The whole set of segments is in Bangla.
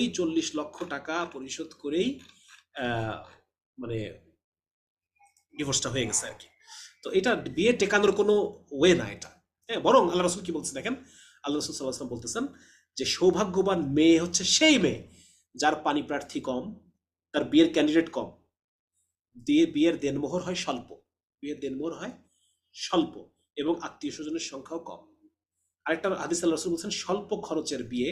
ওই 40 লক্ষ টাকা পরিশোধ করেই মানে ডিভোর্সটা হয়ে গেছে আর কি। তো এটা বিয়ে টেকানোর কোনো ওয়ে না এটা। হ্যাঁ, বরং আল্লাহ রসুল কি বলছে দেখেন, আল্লাহ রসুল সাল্লাহ সাল্লাম বলতেছেন যে সৌভাগ্যবান মেয়ে হচ্ছে সেই মেয়ে যার পানি প্রার্থী কম, তার বিয়ের ক্যান্ডিডেট কম, বিয়ের দেনমোহর হয় স্বল্প, বিয়ের দেনমোহর হয় স্বল্প, এবং আত্মীয় স্বজনের সংখ্যাও কম। আরেকটা হাদিস আল্লাহ রসুল বলছেন স্বল্প খরচের বিয়ে।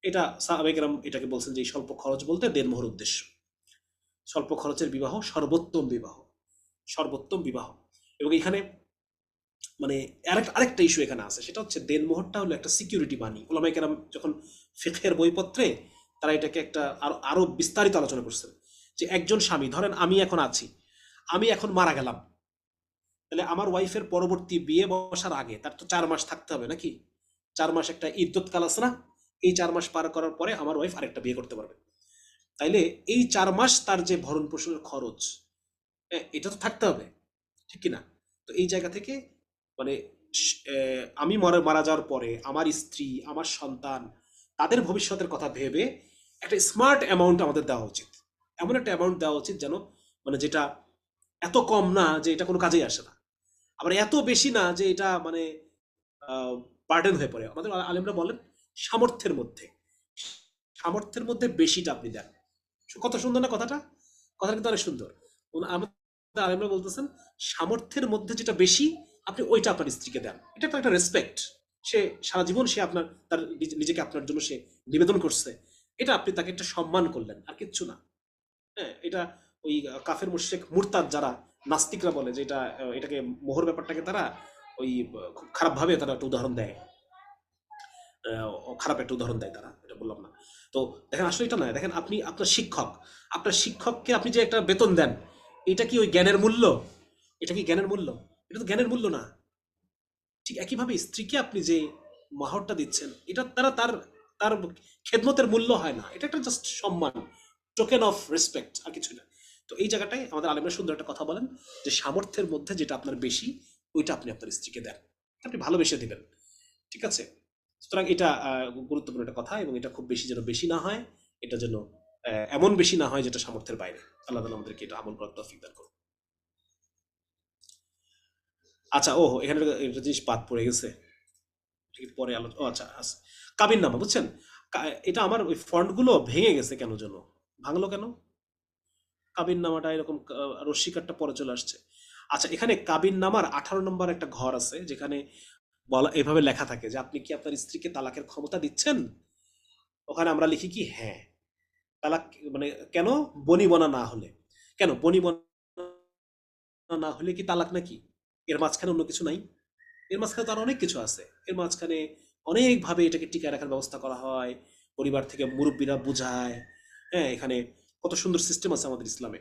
এটা সাহাবায়ে এটাকে বলছেন যে স্বল্প খরচ বলতে দেনমোহর উদ্দেশ্য। স্বল্প খরচের বিবাহ সর্বোত্তম বিবাহ, সর্বোত্তম বিবাহ। এবং এখানে মানে আরেকটা ইস্যু এখানে আছে, সেটা হচ্ছে দেনমোহরটা হলো একটা সিকিউরিটি মানি। ওলামায়ে কেরাম যখন ফিকহের বইপত্রে তারা এটাকে একটা আরো বিস্তারিত আলোচনা করছেন যে একজন স্বামী, ধরেন আমি এখন আছি, আমি এখন মারা গেলাম, তাহলে আমার ওয়াইফের পরবর্তী বিয়ে বসার আগে তার তো 4 মাস থাকতে হবে নাকি? 4 মাস একটা ইদ্যত কাল আছে না? এই 4 মাস পার করার পরে আমার ওয়াইফ আরেকটা বিয়ে করতে পারবে। তাইলে এই 4 মাস তার যে ভরণ পোষণের খরচ, এটা তো থাকতে হবে, ঠিক কিনা? তো এই জায়গা থেকে মানে আমি মারা যাওয়ার পরে আমার স্ত্রী, আমার সন্তান, তাদের ভবিষ্যতের কথা ভেবে একটা স্মার্ট অ্যামাউন্ট আমাদের দেওয়া উচিত। এমন একটা অ্যামাউন্ট দেওয়া উচিত যেন মানে যেটা এত কম না যে এটা কোনো কাজেই আসে না, আবার এত বেশি না যে এটা মানে বার্ডেন হয়ে পড়ে। আমাদের আলেমরা বলেন সামর্থ্যের মধ্যে, সামর্থ্যের মধ্যে বেশিটা আপনি দেন। কত সুন্দর না কথাটা? কথাটা কিন্তু অনেক সুন্দর। আমাদের আলেমরা বলতেছেন সামর্থ্যের মধ্যে যেটা বেশি আপনি ওইটা আপনার স্ত্রীকে দেন। এটা তো একটা রেসপেক্ট। সে সারা জীবন সে আপনার তার নিজেকে আপনার জন্য সে নিবেদন করছে, এটা আপনি তাকে একটা সম্মান করলেন, আর কিচ্ছু না। হ্যাঁ, এটা ওই কাফের মুশরিক মুরতাদ যারা নাস্তিকরা বলে যে এটাকে মোহর ব্যাপারটাকে তারা ওই খুব খারাপ ভাবে তারা একটা উদাহরণ দেয়, খারাপ একটা উদাহরণ দেয় তারা, এটা বললাম না। তো দেখেন আসলে এটা নয়, দেখেন আপনি আপনার শিক্ষক, আপনার শিক্ষককে আপনি যে একটা বেতন দেন, এটা কি ওই জ্ঞানের মূল্য? এটা কি জ্ঞানের মূল্য? এটা তো জ্ঞানের মূল্য না। ঠিক একইভাবে স্ত্রীকে আপনি যে মাহরটা দিচ্ছেন, এটা তারা তার তার খেদমতের মূল্য হয় না, এটা একটা জাস্ট সম্মান, টোকেন অফ রেসপেক্ট, আর কিছু না। তো এই জায়গাটায় আমাদের আলেমরা সুন্দর একটা কথা বলেন যে সামর্থ্যের মধ্যে যেটা আপনার বেশি ওইটা আপনি আপনার স্ত্রীকে দেন, আপনি ভালোবেসে দিবেন, ঠিক আছে? সুতরাং এটা গুরুত্বপূর্ণ একটা কথা, এবং এটা খুব বেশি যেন বেশি না হয়, এটা যেন এমন বেশি না হয় যেটা সামর্থ্যের বাইরে। আল্লাহ তাআলা আমাদেরকে এটা আমল করার তৌফিক দান করুন। আচ্ছা, ও এখানে একটা জিনিস বাদ পড়ে গেছে, ঠিক পরে ও আচ্ছা আচ্ছা, কাবিন নামা বুঝছেন? এটা আমার ওই ফন্ট গুলো ভেঙে গেছে কেন যেন, ভাঙলো কেন? কাবিন নামাটা এরকম রশ্মি কাঠটা পরে চলে আসছে। আচ্ছা, এখানে কাবিন নামার 18 নম্বর একটা ঘর আছে যেখানে বলা এভাবে লেখা থাকে যে আপনি কি আপনার স্ত্রীকে তালাকের ক্ষমতা দিচ্ছেন? ওখানে আমরা লিখি কি হ্যাঁ। তালাক মানে কেন? বনিবনা না হলে। কেন বনিবনা না হলে কি তালাক নাকি? এর মাঝখানে অন্য কিছু নাই? এর মাঝখানে তো আর অনেক কিছু আছে। এর মাঝখানে অনেকভাবে এটাকে টিকায় রাখার ব্যবস্থা করা হয়, পরিবার থেকে মুরব্বীরা বুঝায়। হ্যাঁ, এখানে কত সুন্দর সিস্টেম আছে আমাদের ইসলামে।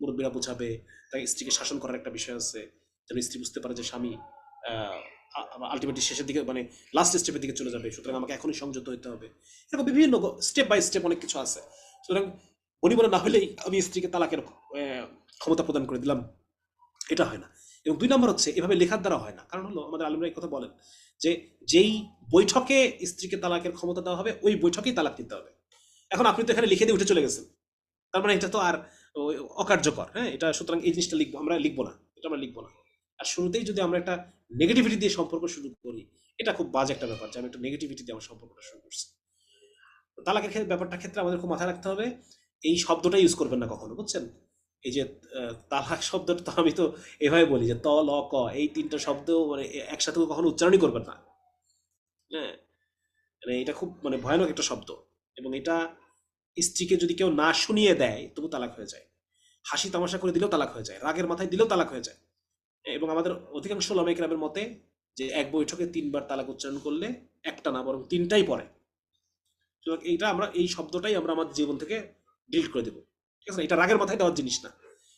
মুরব্বীরা বুঝাবে, তাই স্ত্রীকে শাসন করার একটা বিষয় আছে, যেন স্ত্রী বুঝতে পারে যে স্বামী আলটিমেটলি শেষের দিকে মানে লাস্ট স্টেপের দিকে চলে যাবে, সুতরাং আমাকে এখনই সংযত হতে হবে। এরকম বিভিন্ন স্টেপ বাই স্টেপ অনেক কিছু আছে। সুতরাং বনিবনা না হলেই আমি স্ত্রীকে তালাকের ক্ষমতা প্রদান করে দিলাম, এটা হয় না। এবং 2 নম্বর হচ্ছে এভাবে লেখার দ্বারা হয় না, কারণ হলো আমাদের আলেমরা এই কথা বলেন যে যেই বৈঠকে স্ত্রীকে তালাকের ক্ষমতা দেওয়া হবে ওই বৈঠকেই তালাক দিতে হবে। এখন আপনি তো এখানে লিখে দিয়ে উঠে চলে গেছেন, তার মানে এটা তো আর অকার্যকর। হ্যাঁ, এটা সুতরাং এই জিনিসটা লিখবো আমরা, লিখবো না, এটা আমরা লিখবো না। আর শুরুতেই যদি আমরা একটা নেগেটিভিটি দিয়ে সম্পর্ক শুরু করি, এটা খুব বাজে একটা ব্যাপার যে আমি একটা নেগেটিভিটি দিয়ে আমার সম্পর্কটা শুরু করছি। তালাকের ব্যাপারটা ক্ষেত্রে আমাদের খুব মাথায় রাখতে হবে, এই শব্দটা ইউজ করবেন না কখনো, বুঝছেন? এই যে তালাক শব্দটা তো আমি তো এভাবে বলি যে ত ল ক এই 3টা শব্দ মানে একসাথে কখনো উচ্চারণই করবেন না। হ্যাঁ, মানে এটা খুব মানে ভয়ানক একটা শব্দ, এবং এটা স্ত্রীকে যদি কেউ না শুনিয়ে দেয় তবু তালাক হয়ে যায়, হাসি তামাশা করে দিলেও তালাক হয়ে যায়, রাগের মাথায় দিলেও তালাক হয়ে যায়। এবং আমাদের অধিকাংশ ওলামায়ে কেরামের মতে যে এক বৈঠকে 3বার তালাক উচ্চারণ করলে একটা না বরং 3টাই পড়ে। সুতরাং এইটা আমরা এই শব্দটাই আমরা আমাদের জীবন থেকে ডিলিট করে দেবো, ঠিক আছে? এটা রাগের মাথায় দেওয়ার জিনিস না,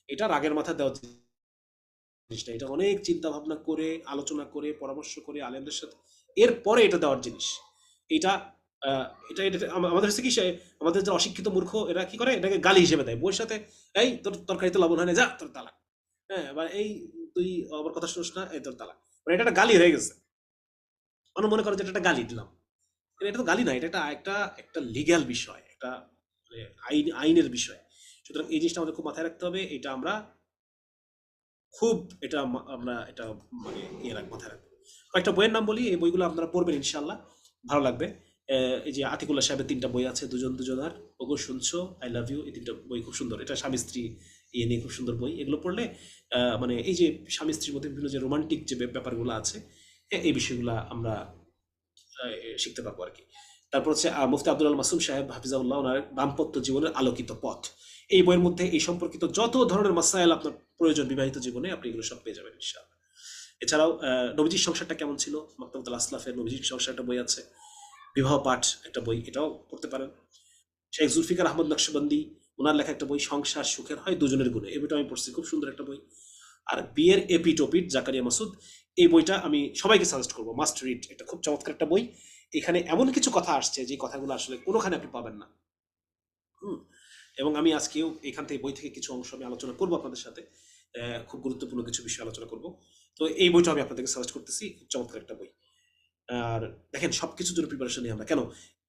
এটা রাগের মাথায় দেওয়ার জিনিস না, এটা অনেক চিন্তা ভাবনা করে আলোচনা করে পরামর্শ করে আলেমদের সাথে এরপরে এটা দেওয়ার জিনিস। এটা এটা আমাদের হচ্ছে কি আমাদের যে অশিক্ষিত মূর্খ এরা কি করে এটাকে গালি হিসেবে দেয় বইয়ের সাথে, এই তোর তরকারিতে লবণ হয় না, যা তোর তালাক। হ্যাঁ, বা এই তুই আমার কথা শুনিস না, এই তোর তালাক। মানে এটা একটা গালি হয়ে গেছে, মনে করে যে এটা একটা গালি দিলাম। এটা তো গালি না, এটা একটা একটা একটা লিগ্যাল বিষয়, একটা মানে আইনের বিষয়। সুতরাং এই জিনিসটা আমাদের খুব মাথায় রাখতে হবে। এটা আমরা খুব এটা আমরা এটা মানে মাথায় রাখবো। কয়েকটা বইয়ের নাম বলি, এই বইগুলো আপনারা পড়বেন ইনশাল্লাহ, ভালো লাগবে। এই যে আতিকুল্লাহ সাহেবের 3টা বই আছে, দুজন দুজনার, ওগো শুনছো, আই লাভ ইউ, এই 3টা বই খুব সুন্দর। এটা স্বামী স্ত্রী ইয়ে নিয়ে খুব সুন্দর বই। এগুলো পড়লে মানে এই যে স্বামী স্ত্রীর মধ্যে বিভিন্ন যে রোমান্টিক যে ব্যাপারগুলো আছে, এই বিষয়গুলো আমরা শিখতে পারবো আর কি। তারপর হচ্ছে মুফতি আব্দুল আল মাসুম সাহেব হাফিজাউল্লাহ, ওনার দাম্পত্য জীবনের আলোকিত পথ, এই বইয়ের মধ্যে এই সম্পর্কিত যত ধরনের মাসাইল আপনার প্রয়োজন বিবাহিত জীবনে, আপনি এগুলো সব পেয়ে যাবেন ইনশাআল্লাহ। এছাড়াও নবীজির সংসারটা কেমন ছিল, মাকতাবুল আসলাফের নবীজির সংসার একটা বই আছে, বিবাহ পাঠ একটা বই, এটাও পড়তে পারেন। শেখ জুলফিকার আহমদ নকশবন্দি, ওনার লেখা একটা বই, সংসার সুখের হয় দুজনের গুণে, এই বইটা আমি পড়ছি, খুব সুন্দর একটা বই। আর বিয়ের এপিট ওপিট জাকারিয়া মাসুদ, এই বইটা আমি সবাইকে সাজেস্ট করবো, মাস্ট রিড, এটা খুব চমৎকার একটা বই। এখানে এমন কিছু কথা আসছে যে কথাগুলো আসলে কোনোখানে আপনি পাবেন না। হুম। এবং আমি আজকেও এখান থেকে বই থেকে কিছু অংশ আমি আলোচনা করবো আপনাদের সাথে, খুব গুরুত্বপূর্ণ কিছু বিষয় আলোচনা করব। তো এই বইটা আমি আপনাদেরকে সাজেস্ট করতেছি, খুব চমৎকার একটা বই। আর দেখেন সবকিছুর জন্য প্রিপারেশন নিই আমরা কেন,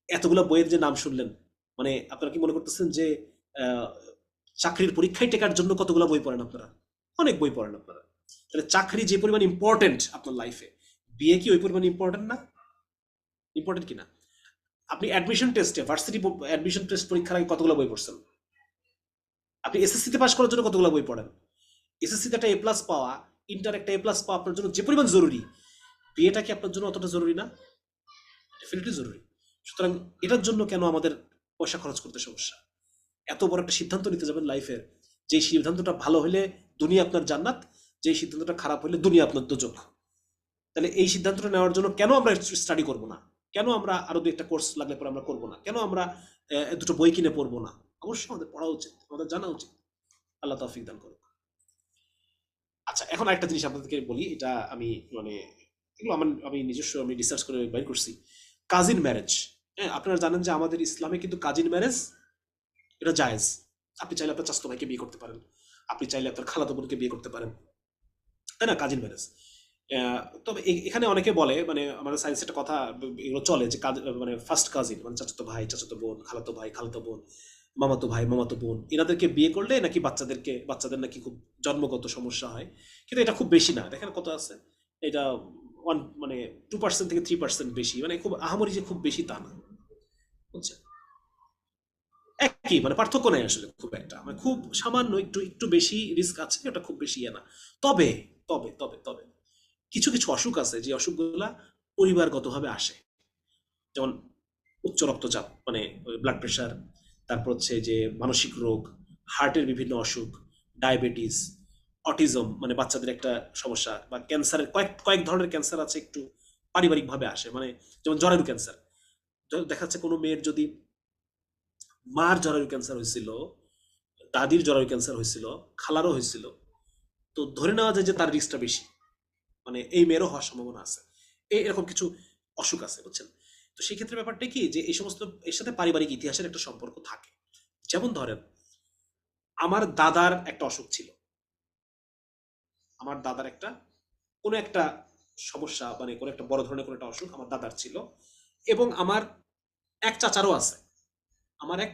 এতগুলো বইয়ের যে নাম শুনলেন, মানে আপনারা কি মনে করতেছেন যে আহ, চাকরির পরীক্ষায় টেকার জন্য কতগুলো বই পড়েন আপনারা? অনেক বই পড়েন আপনারা। তাহলে চাকরি যে পরিমাণ ইম্পর্টেন্ট আপনার লাইফে, বিয়ে কি ওই পরিমাণ ইম্পর্টেন্ট না? ইম্পর্টেন্ট কিনা? আপনি অ্যাডমিশন টেস্টে, ভার্সিটি অ্যাডমিশন টেস্ট পরীক্ষার আগে কতগুলো বই পড়ছেন? আপনি এসএসসিতে পাস করার জন্য কতগুলো বই পড়েন? এসএসসিতে একটা এ প্লাস পাওয়া, ইন্টার একটা এ প্লাস পাওয়া আপনার জন্য যে পরিমাণ জরুরি, বিয়েটা কি আপনার জন্য অতটা জরুরি না? ডেফিনেটলি জরুরি। সুতরাং এটার জন্য কেন আমাদের পয়সা খরচ করতে সমস্যা? এত বড় একটা সিদ্ধান্ত নিতে যাবেন লাইফের, যে সিদ্ধান্তটা ভালো হলে দুনিয়া আপনার জান্নাত, যে সিদ্ধান্তটা খারাপ হলে দুনিয়া আপনার দোজখ। তাহলে এই সিদ্ধান্তটা নেওয়ার জন্য কেন আমরা স্টাডি করব না? কেন আমরা আরো দু একটা কোর্স লাগলে পরে আমরা করব না? কেন আমরা দুটো বই কিনে পড়বো না? অবশ্যই আমাদের পড়া উচিত, আমাদের জানা উচিত। আল্লাহ তৌফিক দান করুন। আচ্ছা, এখন আরেকটা জিনিস আপনাদেরকে বলি, এটা আমি মানে এগুলো আমি নিজস্ব আমি রিসার্চ করে বের করছি। কাজিন ম্যারেজ, হ্যাঁ, আপনারা জানেন যে আমাদের ইসলামে কিন্তু কাজিন ম্যারেজ এটা জায়েজ। আপনি চাইলে আপনার চাচাতো ভাইকে বিয়ে করতে পারেন, আপনি চাইলে আপনার খালাতো বোনকে বিয়ে করতে পারেন, তাই না? Cousin marriage. তবে এখানে অনেকে বলে, মানে আমাদের সায়েন্সে একটা কথা এগুলো চলে যে মানে ফার্স্ট কাজিন মানে চাচাতো ভাই, চাচাতো বোন, খালাতো ভাই, খালাতো বোন, মামাতো ভাই, মামাতো বোন, এনাদেরকে বিয়ে করলে নাকি বাচ্চাদের নাকি খুব জন্মগত সমস্যা হয়। কিন্তু এটা খুব বেশি না, দেখেন কত আছে এটা, ওয়ান মানে 2% থেকে 3% বেশি, মানে খুব আহামরি যে খুব বেশি তা না, বুঝছেন? একই, মানে পার্থক্য নেই আসলে খুব একটা, মানে খুব সামান্য একটু একটু বেশি রিস্ক আছে, ওটা খুব বেশি ইয়ে না। তবে তবে কিছু কিছু অসুখ আছে যে অসুখগুলা পরিবারগতভাবে আসে, যেমন উচ্চ রক্তচাপ মানে ব্লাড প্রেশার, তারপর হচ্ছে যে মানসিক রোগ, হার্টের বিভিন্ন অসুখ, ডায়াবেটিস, অটিজম মানে বাচ্চাদের একটা সমস্যা, বা ক্যান্সারের কয়েক কয়েক ধরনের ক্যান্সার আছে একটু পারিবারিকভাবে আসে, মানে যেমন জরায়ু ক্যান্সার। দেখা যাচ্ছে কোনো মেয়ের যদি মার জরায়ু ক্যান্সার হয়েছিল, দাদির জরায়ু ক্যান্সার হয়েছিল, খালারও হয়েছিল, তো ধরে নেওয়া যায় যে তার রিস্কটা বেশি, মানে এই মেয়েরও হওয়ার সম্ভাবনা আছে। এরকম কিছু অসুখ আছে, বুঝছেন? তো সেই ক্ষেত্রে ব্যাপারটা কি যে এই সমস্ত এর সাথে পারিবারিক ইতিহাসের একটা সম্পর্ক থাকে। যেমন ধরেন আমার দাদার একটা অসুখ ছিল, আমার দাদার একটা কোনো একটা সমস্যা, মানে কোনো একটা বড় ধরনের কোনো একটা অসুখ আমার দাদার ছিল, এবং আমার এক চাচারও আছে, আমার এক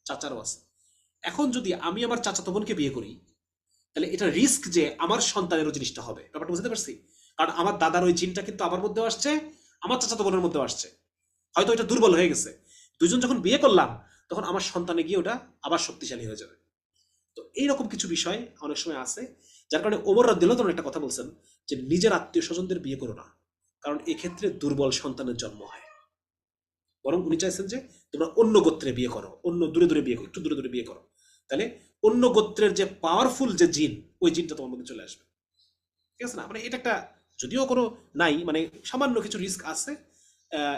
চাচারও আছে। এখন যদি আমি আমার চাচাতো বোনকে বিয়ে করি, তাহলে এটা রিস্ক যে আমার সন্তানেরও জিনিসটা হবে, ব্যাপারটা বুঝতে পারছি? কারণ আমার দাদার ওই জিনটা কিন্তু আমার মধ্যেও আসছে, আমার চাচাতো বোনের মধ্যেও আসছে, হয়তো এটা দুর্বল হয়ে গেছে, দুইজন যখন বিয়ে করলাম তখন আমার সন্তানে গিয়ে ওটা আবার শক্তিশালী হয়ে যাবে। তো এইরকম কিছু বিষয় অনেক সময় আছে, যার কারণে ওমর রাদিয়াল্লাহু তাআলা একটা কথা বলছেন যে নিজের আত্মীয় স্বজনদের বিয়ে করো না, কারণ এক্ষেত্রে দুর্বল সন্তানের জন্ম হয়। বরং উনি চাইছেন যে তোমরা অন্য গোত্রে বিয়ে করো, অন্য দূরে দূরে বিয়ে করো, একটু দূরে দূরে বিয়ে করো, তাহলে অন্য গোত্রের যে পাওয়ারফুল যে জিন, ওই জিনটা তোমার মধ্যে চলে আসবে। ঠিক আছে না? মানে এটা একটা, যদিও কোনো নাই, মানে সামান্য কিছু রিস্ক আছে,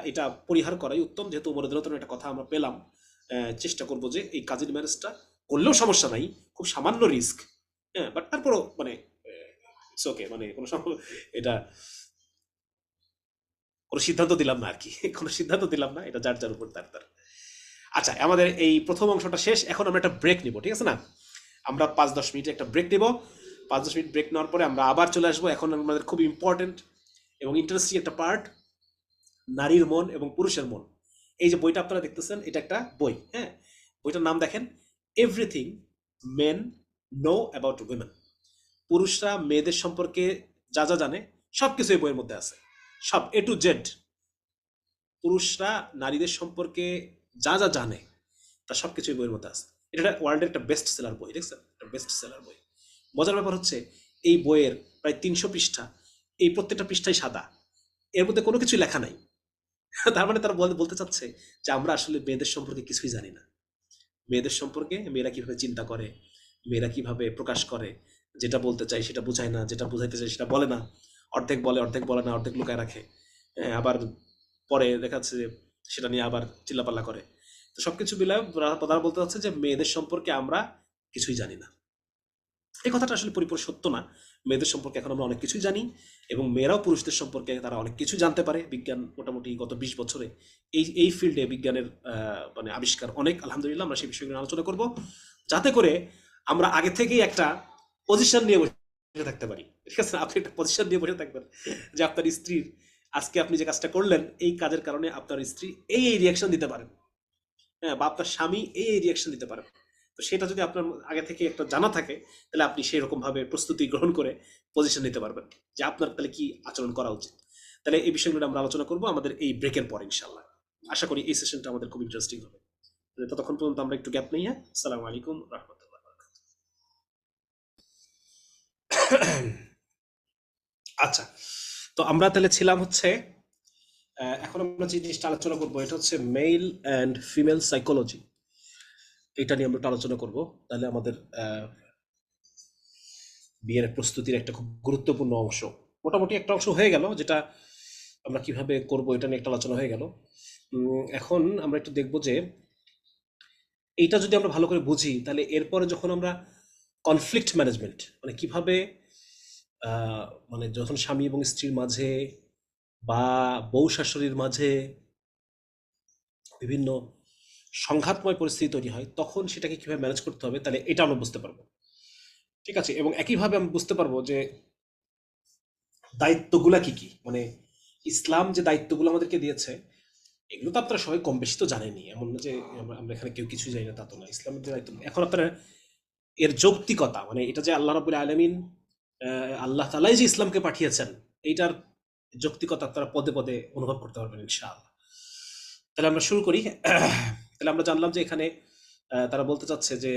এটা পরিহার করাই উত্তম। যেহেতু ওমর রাদিয়াল্লাহু তাআলার একটা কথা আমরা পেলাম, চেষ্টা করব যে এই কাজিন ম্যারেজটা করলেও সমস্যা নাই, খুব সামান্য রিস্ক, হ্যাঁ, বাট তারপরও মানে ইটস ওকে, মানে কোনো এটা কোনো সিদ্ধান্ত দিলাম না আর কি কোনো সিদ্ধান্ত দিলাম না, এটা যার যার উপর তার তার। আচ্ছা, আমাদের এই প্রথম অংশটা শেষ, এখন আমরা একটা ব্রেক নিব, ঠিক আছে না? আমরা 5-10 মিনিট একটা ব্রেক নিব। 5-10 মিনিট ব্রেক নেওয়ার পরে আমরা আবার চলে আসবো। এখন আমাদের খুব ইম্পর্টেন্ট এবং ইন্টারেস্টিং একটা পার্ট, নারীর মন এবং পুরুষের মন। এই যে বইটা আপনারা দেখতেছেন, এটা একটা বই, হ্যাঁ, বইটার নাম দেখেন, everything men know about women. পুরুষরা মেয়েদের সম্পর্কে যা যা জানে সবকিছু এই বইয়ের মধ্যে আছে, সব A to Z। পুরুষরা নারীদের সম্পর্কে যা যা জানে তা সবকিছু এই বইয়ের মধ্যে আছে। এটা ওয়ার্ল্ডের একটা বেস্ট সেলার বই, দেখছেন, একটা বেস্ট সেলার বই। মজার ব্যাপার হচ্ছে এই বইয়ের প্রায় 300 পৃষ্ঠা, এই প্রত্যেকটা পৃষ্ঠাই সাদা, এর মধ্যে কোনো কিছু লেখা নাই। তার মানে তারা বলতে চাচ্ছে যে আমরা আসলে মেয়েদের সম্পর্কে কিছুই জানি না। মেয়েদের সম্পর্কে, মেয়েরা কিভাবে চিন্তা করে, মেয়েরা কিভাবে প্রকাশ করে, যেটা বলতে চাই সেটা বুঝায় না, যেটা বুঝাইতে চাই সেটা বলে না, অর্ধেক বলে অর্ধেক বলে না, অর্ধেক লুকায় রাখে। হ্যাঁ, আবার পরে দেখা যাচ্ছে যে সেটা নিয়ে আবার চিল্লাপাল্লা করে। তো সবকিছু মিলায় তারা বলতে চাচ্ছে যে মেয়েদের সম্পর্কে আমরা কিছুই জানি না। এই কথাটা আসলে পরিপূর্ণ সত্য না। মেয়েদের সম্পর্কে এখন আমরা অনেক কিছুই জানি, এবং মেয়েরাও পুরুষদের সম্পর্কে তারা অনেক কিছু জানতে পারে। বিজ্ঞান মোটামুটি গত 20 বছরে এই ফিল্ডে বিজ্ঞানের মানে আবিষ্কার অনেক, আলহামদুলিল্লাহ। আমরা সেই বিষয়গুলো আলোচনা করব, যাতে করে আমরা আগে থেকেই একটা পজিশন নিয়ে বসে থাকতে পারি। ঠিক আছে, আপনি একটা পজিশন নিয়ে বসে থাকবেন যে আপনার স্ত্রীর, আজকে আপনি যে কাজটা করলেন এই কাজের কারণে আপনার স্ত্রী এই রিয়াকশন দিতে পারেন। হ্যাঁ, বা আপনার স্বামী এই রিয়াকশন দিতে পারেন। তো সেটা যদি আপনার আগে থেকে একটা জানা থাকে, তাহলে আপনি সেই রকম ভাবে প্রস্তুতি গ্রহণ করে পজিশন নিতে পারবেন যে আপনার তাহলে কি আচরণ করা উচিত। তাহলে এই বিষয়গুলো আমরা আলোচনা করব আমাদের এই ব্রেকের পর ইনশাল্লাহ। আশা করি এই সেশনটা আমাদের খুব ইন্টারেস্টিং হবে। ততক্ষণ পর্যন্ত আমরা একটু গ্যাপ নেই। হ্যাঁ, আসসালামু আলাইকুম রহমতুল্লাহ। আচ্ছা, তো আমরা তাহলে ছিলাম হচ্ছে, এখন আমরা যে জিনিসটা আলোচনা করবো এটা হচ্ছে মেল অ্যান্ড ফিমেল সাইকোলজি। এটা নিয়ে আমরা একটু আলোচনা করব। তাহলে আমাদের বিয়ের প্রস্তুতির একটা খুব গুরুত্বপূর্ণ অংশ, মোটামুটি একটা অংশ হয়ে গেল, যেটা আমরা কিভাবে করব এটা নিয়ে একটা আলোচনা হয়ে গেল। এখন আমরা একটু দেখব যে এইটা যদি আমরা ভালো করে বুঝি, তাহলে এরপরে যখন আমরা কনফ্লিক্ট ম্যানেজমেন্ট, মানে কিভাবে মানে যখন স্বামী এবং স্ত্রীর মাঝে বা বউ শাশুড়ির মাঝে বিভিন্ন সংঘাতময় পরিস্থিতি তৈরি হয়, তখন সেটাকে কিভাবে ম্যানেজ করতে হবে, তাহলে এটা আমরা বুঝতে পারবো। ঠিক আছে, এবং একইভাবে আমরা বুঝতে পারবো যে দায়িত্বগুলা কি কি, মানে ইসলাম যে দায়িত্বগুলো আমাদেরকে দিয়েছে, এগুলো তো আপনারা সবাই কম বেশি তো জানেনই। এমন না যে আমরা এখানে কেউ কিছুই জানি না, তা তো না। ইসলামের যে দায়িত্ব, এখন আপনারা এর যৌক্তিকতা, মানে এটা যে আল্লাহ রাব্বুল আলামিন, আল্লাহ তাআলাই যে ইসলামকে পাঠিয়েছেন, এইটার যৌক্তিকতা আপনারা পদে পদে অনুভব করতে পারবেন ইনশাআল্লাহ। তাহলে আমরা শুরু করি। তাহলে আমরা জানলাম যে এখানে তারা বলতে চাচ্ছে যে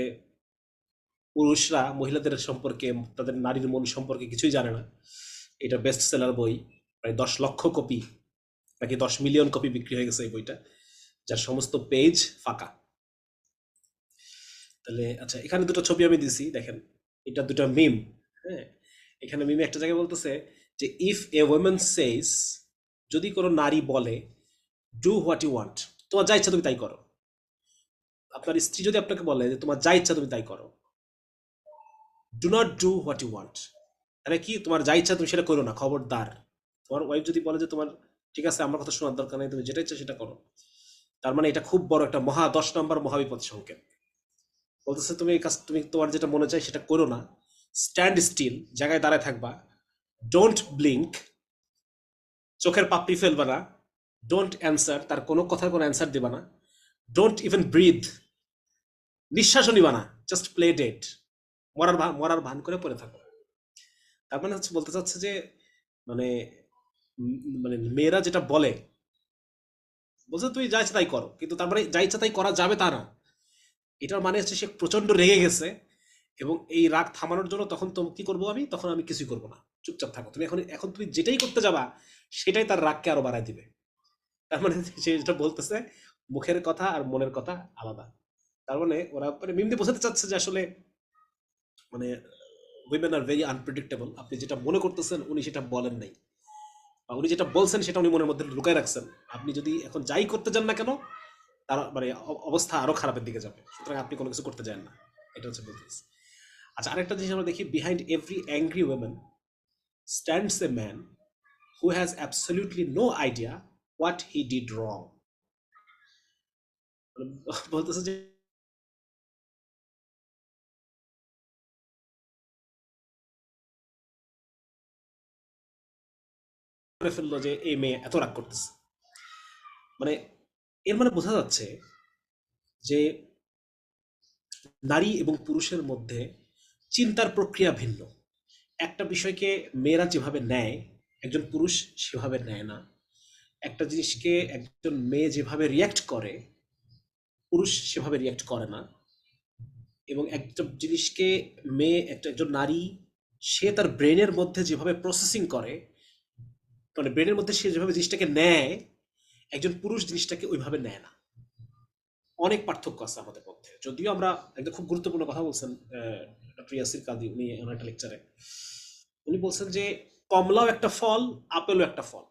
পুরুষরা মহিলাদের সম্পর্কে, তাদের নারীর মন সম্পর্কে কিছুই জানে না। এটা বেস্ট সেলার বই, প্রায় 10 লক্ষ কপি নাকি 10 মিলিয়ন কপি বিক্রি হয়ে গেছে এই বইটা, যার সমস্ত পেজ ফাঁকা। তাহলে আচ্ছা, এখানে দুটো ছবি আমি দিছি, দেখেন, এটা দুটো মিম। হ্যাঁ, এখানে মিমে একটা জায়গায় বলতেছে যে ইফ এ ওমেন সেজ, যদি কোনো নারী বলে, ডু হোয়াট ইউ ওয়ান্ট, তোমার যা ইচ্ছা তুমি তাই করো। আপনার স্ত্রী যদি আপনাকে বলে যে তোমার যা ইচ্ছা তুমি তাই করো, do not do what you want, তাহলে কি, তোমার যা ইচ্ছা তুমি সেটা করো না, খবরদার। তোমার ওয়াইফ যদি বলে যে তোমার, ঠিক আছে আমার কথা শোনার দরকার নেই, তুমি যেটা ইচ্ছা সেটা করো, তার মানে এটা খুব বড় একটা 10 নম্বর মহাবিপদ সংকেত। বলতেছে তুমি এই কাজ, তুমি তোমার যেটা মনে চাই সেটা করো না, স্ট্যান্ড স্টিল, জায়গায় দাঁড়ায় থাকবা, ডোন্ট ব্লিঙ্ক, চোখের পাপড়ি ফেলবা না, ডোন্ট অ্যান্সার, তার কোনো কথার কোনো অ্যান্সার দিবা না, ডোন্ট ইভেন ব্রিথ, নিঃশ্বাসও নিবা না, জাস্ট প্লে ডেট, মরার ভান করে পড়ে থাকো। তার মানে হচ্ছে বলতে চাচ্ছে যে মানে মানে মেয়েরা যেটা বলে, বলছে তুমি যা ইচ্ছা তাই করো, কিন্তু তার মানে যা ইচ্ছা তাই করা যাবে তা না। এটার মানে হচ্ছে সে প্রচন্ড রেগে গেছে, এবং এই রাগ থামানোর জন্য তখন তো কি করবো আমি, তখন আমি কিছুই করবো না, চুপচাপ থাকো তুমি। এখন এখন তুমি যেটাই করতে যাবা সেটাই তার রাগকে আরো বাড়ায় দিবে। তার মানে সে যেটা বলতেছে, মুখের কথা আর মনের কথা আলাদা। তার মানে ওরা মানে মিমদি বোঝাতে চাচ্ছে যে আসলে মানে উইমেন আর ভেরি আনপ্রেডিক্টেবল। আপনি যেটা মনে করতেছেন উনি সেটা বলেন নাই, বা উনি যেটা বলছেন সেটা উনি মনের মধ্যে লুকায় রাখছেন। আপনি যদি এখন যাই করতে যান না কেন, তার মানে অবস্থা আরো খারাপের দিকে যাবে। সুতরাং আপনি কোনো কিছু করতে যান না, এটা হচ্ছে বলতেছে। আচ্ছা, আরেকটা জিনিস আমরা দেখি, behind every angry women stands a man who has absolutely no idea what he did wrong. বলতেছে যে করে ফেললো যে এই মেয়ে এত রাগ করতেছে। মানে এর মানে বোঝা যাচ্ছে যে নারী এবং পুরুষের মধ্যে চিন্তার প্রক্রিয়া ভিন্ন। একটা বিষয়কে মেয়েরা যেভাবে নেয়, একজন পুরুষ সেভাবে নেয় না। একটা জিনিসকে একজন মেয়ে যেভাবে রিয়্যাক্ট করে, পুরুষ সেভাবে রিয়্যাক্ট করে না। এবং একটা জিনিসকে একজন নারী, সে তার ব্রেনের মধ্যে যেভাবে প্রসেসিং করে, মানে ব্রেনের মধ্যে সে যেভাবে জিনিসটাকে নেয়, একজন পুরুষ জিনিসটাকে ওইভাবে নেয় না। অনেক পার্থক্য আছে আমাদের মধ্যে। যদিও আমরা একটা খুব গুরুত্বপূর্ণ কথা বলছেন ডক্টর ইয়াসির কাদি, উনি ওনার একটা লেকচারে উনি বলছেন যে কমলাও একটা ফল, আপেলও একটা ফল।